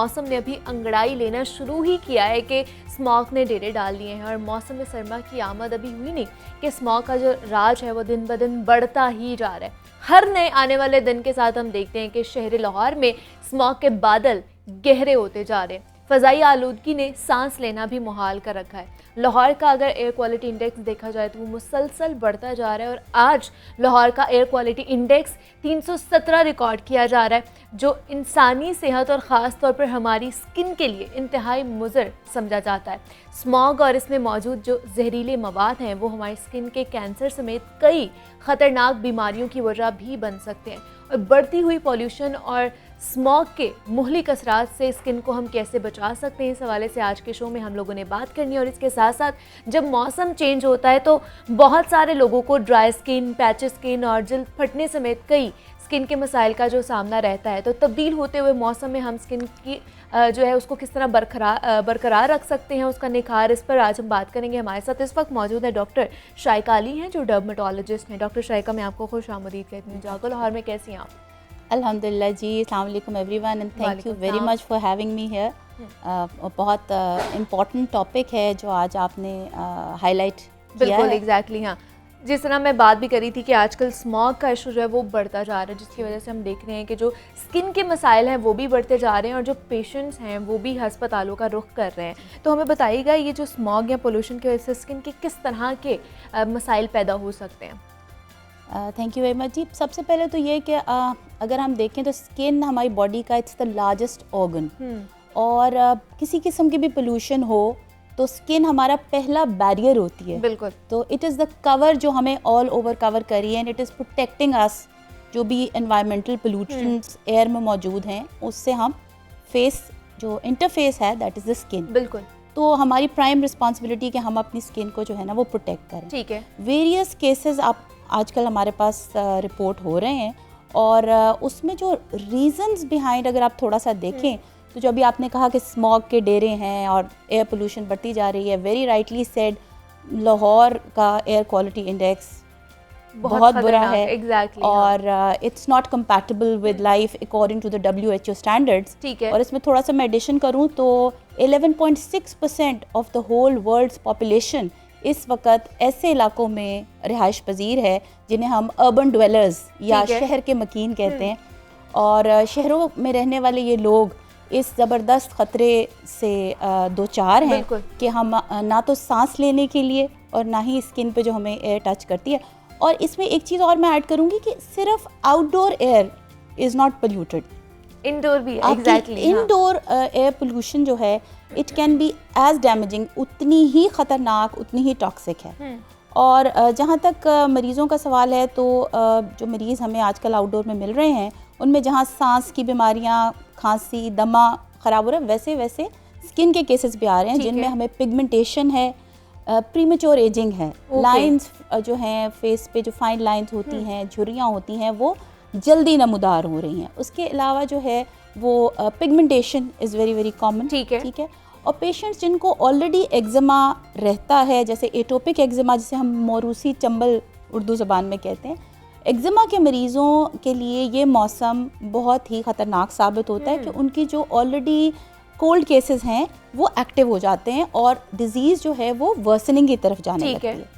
मौसम ने अभी अंगड़ाई लेना शुरू ही किया है कि स्मॉग ने डेरे डाल लिए हैं और मौसम सरमा की आमद अभी हुई नहीं कि स्मॉग का जो राज है वो दिन ब दिन बढ़ता ही जा रहा है। हर नए आने वाले दिन के साथ हम देखते हैं कि शहर लाहौर में स्मॉग के बादल गहरे होते जा रहे हैं। फ़ज़ाई आलूदगी ने सांस लेना भी मुहाल कर रखा है। लाहौर का अगर एयर क्वालिटी इंडेक्स देखा जाए तो वो मुसलसल बढ़ता जा रहा है और आज लाहौर का एयर क्वालिटी इंडेक्स 317 रिकॉर्ड किया जा रहा है, जो इंसानी सेहत और ख़ास तौर पर हमारी स्किन के लिए इंतहाई मुज़र समझा जाता है। स्मॉग और इसमें मौजूद जो जहरीले मवाद हैं वो हमारी स्किन के कैंसर समेत कई ख़तरनाक बीमारियों की वजह भी बन सकते हैं। और बढ़ती हुई पॉल्यूशन और स्मॉग के मुहलिक असरात से स्किन को हम कैसे बचा सकते हैं, इस हवाले से आज के शो में हम लोगों ने बात करनी है। और इसके साथ साथ जब मौसम चेंज होता है तो बहुत सारे लोगों को ड्राई स्किन, पैच स्किन और जल्द फटने समेत कई स्किन के मसाइल का जो सामना रहता है। तो तब्दील होते हुए मौसम में हम स्किन की जो है उसको किस तरह बरकरार रख सकते हैं, उसका निखार, इस पर आज हम बात करेंगे। हमारे साथ इस वक्त मौजूद है डॉक्टर शाइका अली हैं जो डर्मेटोलॉजिस्ट हैं। डॉक्टर शाइका, मैं आपको खुश आमदीद कहती हूँ। जागो लाहौर में कैसी हैं आप? अल्हम्दुलिल्लाह जी, अस्सलाम वालेकुम everyone and thank you very much for having me here. बहुत इम्पॉर्टेंट टॉपिक है जो आज आपने हाईलाइट किया बिल्कुल है। एग्जैक्टली हाँ, जिस तरह मैं बात भी करी थी कि आजकल स्मॉग का इशू जो है वो बढ़ता जा रहा है, जिसकी वजह से हम देख रहे हैं कि जो स्किन के मसाइल हैं वो भी बढ़ते जा रहे हैं और जो पेशेंट्स हैं वो भी हस्पतालों का रुख कर रहे हैं। तो हमें बताइएगा ये जो स्मॉग या पोल्यूशन की वजह से स्किन के किस तरह के मसाइल पैदा हो सकते हैं? थैंक यू वेरी मच जी। सबसे पहले तो ये कि अगर हम देखें तो स्किन हमारी बॉडी का इट्स द लार्जेस्ट ऑर्गन, और किसी किस्म की भी पोल्यूशन हो तो स्किन हमारा पहला बैरियर होती है। बिल्कुल। तो इट इज़ द कवर जो हमें ऑल ओवर कवर करी है and it is protecting us. जो भी एनवायरमेंटल पोल्यूशंस एयर में मौजूद हैं उससे हम फेस जो इंटरफेस है दैट इज़ द स्किन। बिल्कुल। तो हमारी प्राइम रिस्पॉन्सिबिलिटी कि हम अपनी स्किन को जो है ना वो प्रोटेक्ट करें। ठीक है। वेरियस केसेस आप आजकल हमारे पास रिपोर्ट हो रहे हैं और उसमें जो रीजंस बिहाइंड अगर आप थोड़ा सा देखें तो जो अभी आपने कहा कि स्मॉग के डेरे हैं और एयर पोल्यूशन बढ़ती जा रही है, वेरी राइटली सेड, लाहौर का एयर क्वालिटी इंडेक्स बहुत बुरा है। exactly, और it's not compatible with life according to the WHO standards. ठीक है। और इसमें थोड़ा सा मैं एडिशन करूँ तो 11.6% of the whole world's population इस वक्त ऐसे इलाकों में रिहाइश पजीर है जिन्हें हम अर्बन ड्वेलर्स या शहर के मकीन कहते हैं। और शहरों में रहने वाले ये लोग इस ज़बरदस्त ख़तरे से दो चार हैं कि हम ना तो सांस लेने के लिए और ना ही स्किन पे जो हमें एयर टच करती है। और इसमें एक चीज़ और मैं ऐड करूँगी कि सिर्फ outdoor air is not polluted, indoor भी एग्जैक्टली। इंडोर एयर पोल्यूशन जो है it can be as damaging, उतनी ही ख़तरनाक, उतनी ही टॉक्सिक है। और जहाँ तक मरीज़ों का सवाल है तो जो मरीज़ हमें आजकल आउटडोर में मिल रहे हैं उनमें जहाँ सांस की बीमारियाँ, खांसी, दमा ख़राब हो रहा है, वैसे वैसे स्किन के केसेस भी आ रहे हैं जिनमें हमें पिगमेंटेशन है, प्रीमेच्योर एजिंग है, लाइंस जो हैं फेस पे जो फाइन लाइंस होती हैं, झुर्रियाँ होती हैं, वो जल्दी नमूदार हो रही हैं। उसके अलावा जो है वो pigmentation is very very common. ठीक है। और पेशेंट्स जिनको ऑलरेडी एक्जिमा रहता है, जैसे एटोपिक एक्जिमा जिसे हम मोरूसी चंबल उर्दू ज़बान में कहते हैं, एक्जिमा के मरीज़ों के लिए ये मौसम बहुत ही ख़तरनाक साबित होता है कि उनकी जो ऑलरेडी कोल्ड केसेस हैं वो एक्टिव हो जाते हैं और डिज़ीज़ जो है वो वर्सनिंग की तरफ जाने लगती है।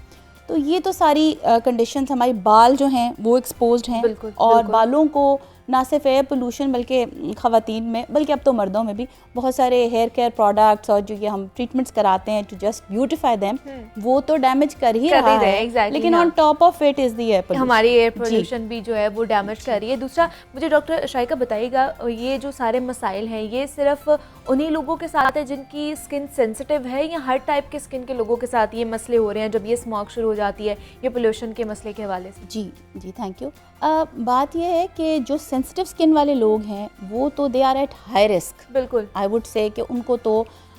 तो ये तो सारी कंडीशंस, हमारे बाल जो हैं वो एक्सपोज्ड हैं। और बालों को ना सिर्फ एयर पोल्यूशन बल्कि ख़वातीन में, बल्कि अब तो मर्दों में भी बहुत सारे हेयर केयर प्रोडक्ट्स और जो ये हम ट्रीटमेंट्स कराते हैं टू जस्ट ब्यूटिफाई देम, वो तो डैमेज कर ही रहा है। लेकिन on top of it is the air pollution, हमारी एयर पोल्यूशन भी जो है वो डैमेज कर रही है। दूसरा, मुझे डॉक्टर शाइका बताइएगा, ये जो सारे मसाइल हैं ये सिर्फ उन्हीं लोगों के साथ है जिनकी स्किन सेंसिटिव है या हर टाइप के स्किन के लोगों के साथ ये मसले हो रहे हैं जब ये स्मॉग शुरू हो जाती है, ये पोल्यूशन के मसले के हवाले से? जी थैंक यू। बात यह है कि जो सेंसिटिव स्किन वाले लोग हैं वो तो they are at high risk. बिल्कुल। आई वुड से कि उनको तो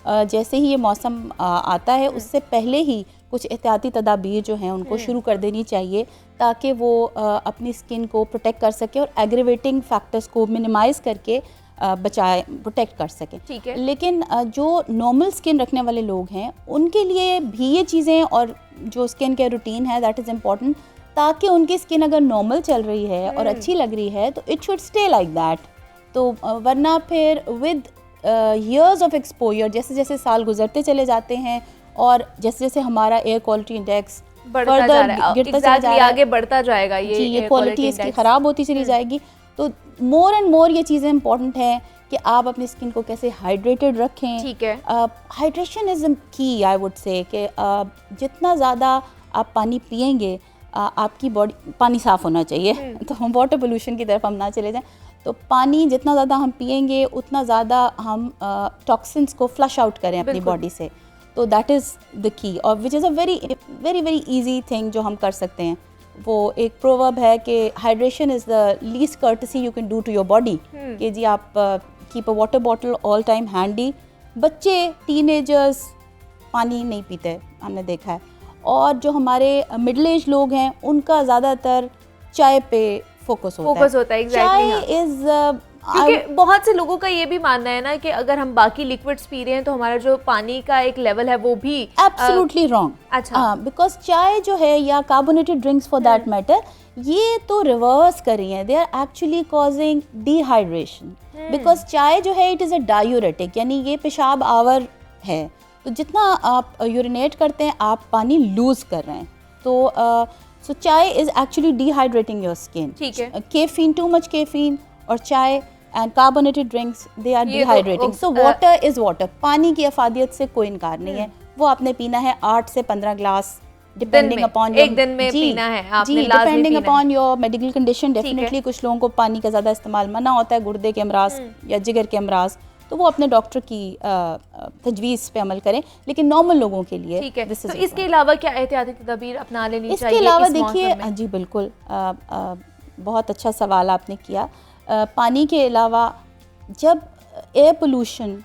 जैसे ही ये मौसम आता है उससे पहले ही कुछ एहतियाती तदाबीर जो हैं उनको शुरू कर देनी चाहिए ताकि वो अपनी स्किन को प्रोटेक्ट कर सके और एग्रीवेटिंग फैक्टर्स को मिनिमाइज़ करके बचाए, प्रोटेक्ट कर सकें। ठीक है। लेकिन जो नॉर्मल स्किन रखने वाले लोग हैं उनके लिए भी ये चीज़ें और जो स्किन केयर रूटीन है दैट इज़ इम्पॉर्टेंट, ताकि उनकी स्किन अगर नॉर्मल चल रही है और अच्छी लग रही है तो it should stay like that. तो वरना फिर विद years of exposure, जैसे जैसे साल गुजरते चले जाते हैं और जैसे जैसे हमारा एयर क्वालिटी इंडेक्स बढ़ता जा रहा है, गिरता चला जा रहा है, आगे बढ़ता जाएगा ये क्वालिटी इसकी ख़राब होती चली जाएगी। तो मोर एंड मोर ये चीज़ें इंपॉर्टेंट हैं कि आप अपनी स्किन को कैसे हाइड्रेटेड रखें। ठीक है, हाइड्रेशन इज़ की, आई वुड से कि जितना ज़्यादा आप पानी पिएंगे आपकी बॉडी, पानी साफ़ होना चाहिए तो हम वाटर पोल्यूशन की तरफ हम ना चले जाएं। तो पानी जितना ज़्यादा हम पिएंगे उतना ज़्यादा हम टॉक्सिन्स को फ्लश आउट करें अपनी बॉडी से। तो दैट इज़ द की, और which is a very very very easy thing जो हम कर सकते हैं। वो एक प्रोवर्ब है कि hydration is the least courtesy you can do to your body, कि जी आप keep a water bottle all time handy. बच्चे, टीनेजर्स पानी नहीं पीते, हमने देखा है। और जो हमारे मिडिल एज लोग हैं उनका ज़्यादातर चाय पे फोकस होता है। चाय इज़ क्योंकि बहुत से लोगों का ये भी मानना है ना कि अगर हम बाकी लिक्विड्स पी रहे हैं तो हमारा जो पानी का एक लेवल है वो भी एब्सोल्युटली रॉन्ग। अच्छा, बिकॉज चाय जो है या carbonated drinks for that matter, ये तो रिवर्स कर रही हैं, they are actually causing dehydration. Because चाय जो है इट इज़ अ डायूरेटिक, यानी ये पेशाब आवर है, तो जितना आप यूरिनेट करते हैं आप पानी लूज कर रहे हैं। तो सो चाय is actually dehydrating your skin. ठीक है, कैफीन, टू मच कैफीन और चाय and carbonated drinks, they are dehydrating. So water is water, पानी की अफादियत से कोई इनकार नहीं है। वो आपने पीना है 8 से 15 ग्लास, डिपेंडिंग अपॉन एक दिन में पीना है आपने, depending upon your medical condition. Definitely कुछ लोगों को पानी का ज़्यादा इस्तेमाल मना होता है, गुर्दे के अमराज या जिगर के अमराज, तो वो अपने डॉक्टर की तजवीज़ पे अमल करें। लेकिन नॉर्मल लोगों के लिए ठीक है। तो इसके अलावा क्या एहतियाती तदबीर अपना लेनी चाहिए? इसके अलावा देखिए, जी बिल्कुल, बहुत अच्छा सवाल आपने किया। पानी के अलावा जब एयर पोल्यूशन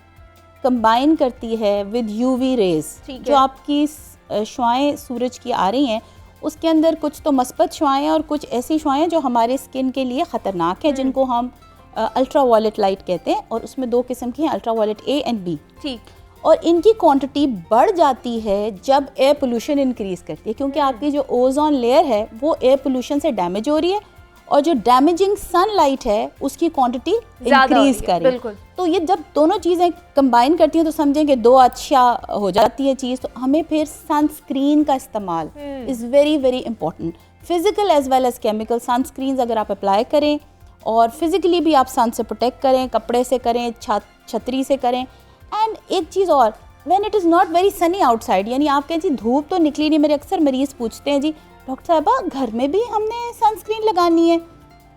कंबाइन करती है विद यूवी रेज, जो आपकी शुआएं सूरज की आ रही हैं, उसके अंदर कुछ तो मस्बत शुआएं और कुछ ऐसी शुआएं जो हमारे स्किन के लिए ख़तरनाक है, जिनको हम अल्ट्रा वायलेट लाइट कहते हैं। और उसमें 2 किस्म की हैं, ultraviolet A and B. ठीक, और इनकी क्वांटिटी बढ़ जाती है जब एयर पोल्यूशन इंक्रीज़ करती है, क्योंकि आपकी जो ओजोन लेयर है वो एयर पोल्यूशन से डैमेज हो रही है, और जो डैमेजिंग सनलाइट है उसकी क्वांटिटी इंक्रीज कर रही है। तो ये जब दोनों चीज़ें कंबाइन करती हैं तो समझें कि 2 अच्छा हो जाती है चीज़। तो हमें फिर सनस्क्रीन का इस्तेमाल is very very important, physical as well as chemical. Sunscreen अगर आप अप्लाई करें और फिजिकली भी आप सन से प्रोटेक्ट करें, कपड़े से करें, छतरी से करें। एंड एक चीज़ और, when it is not very Sunny outside, यानी आप कहें जी धूप तो निकली नहीं, मेरे अक्सर मरीज़ पूछते हैं जी डॉक्टर साहबा घर में भी हमने सनस्क्रीन लगानी है,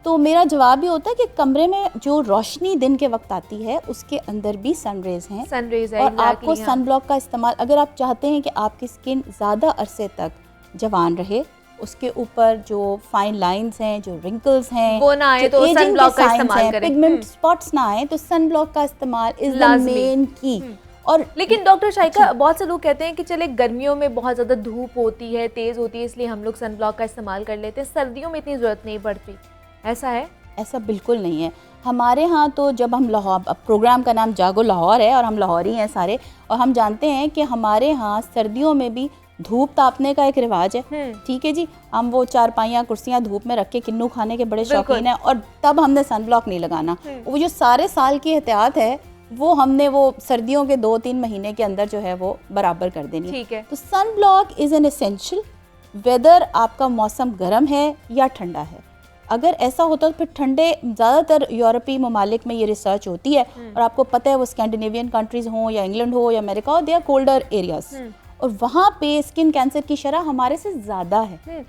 तो मेरा जवाब ये होता है कि कमरे में जो रोशनी दिन के वक्त आती है उसके अंदर भी सनरेज हैं, और आपको सन ब्लॉक का इस्तेमाल, अगर आप चाहते हैं कि आपकी स्किन ज़्यादा अरसे तक जवान रहे, उसके ऊपर जो फाइन लाइंस हैं, जो रिंकल्स हैं, वो ना आए, तो सन ब्लॉक का इस्तेमाल करें, पिगमेंट स्पॉट्स ना आए, तो सन ब्लॉक का इस्तेमाल इज द मेन की। और लेकिन डॉक्टर शाइका, बहुत से लोग कहते हैं कि चले गर्मियों में बहुत ज़्यादा धूप होती है, तेज़ होती है, इसलिए हम लोग सन ब्लॉक का इस्तेमाल कर लेते हैं, सर्दियों में इतनी ज़रूरत नहीं पड़ती। ऐसा है? ऐसा बिल्कुल नहीं है। हमारे यहाँ तो जब हम लाहौर, प्रोग्राम का नाम जागो लाहौर है और हम लाहौरी हैं सारे, और हम जानते हैं कि हमारे यहाँ सर्दियों में भी धूप तापने का एक रिवाज है। ठीक है जी, हम वो 4 कुर्सियाँ धूप में रख के किन्नू खाने के बड़े शौकीन हैं, और तब हमने सन ब्लॉक नहीं लगाना। वो जो सारे साल की एहतियात है वो हमने वो सर्दियों के 2-3 महीने के अंदर जो है वो बराबर कर देनी है। ठीक है। तो sunblock is an essential, whether आपका मौसम गर्म है या ठंडा है। अगर ऐसा होता तो फिर ठंडे, ज़्यादातर यूरोपीय ममालिक में ये रिसर्च होती है, और आपको पता है वो स्कैंडिनेवियन कंट्रीज़ हों या इंग्लैंड हो या अमेरिका हो, दे आर कोल्डर एरियाज, और वहाँ पे स्किन कैंसर की शरह हमारे से ज़्यादा है।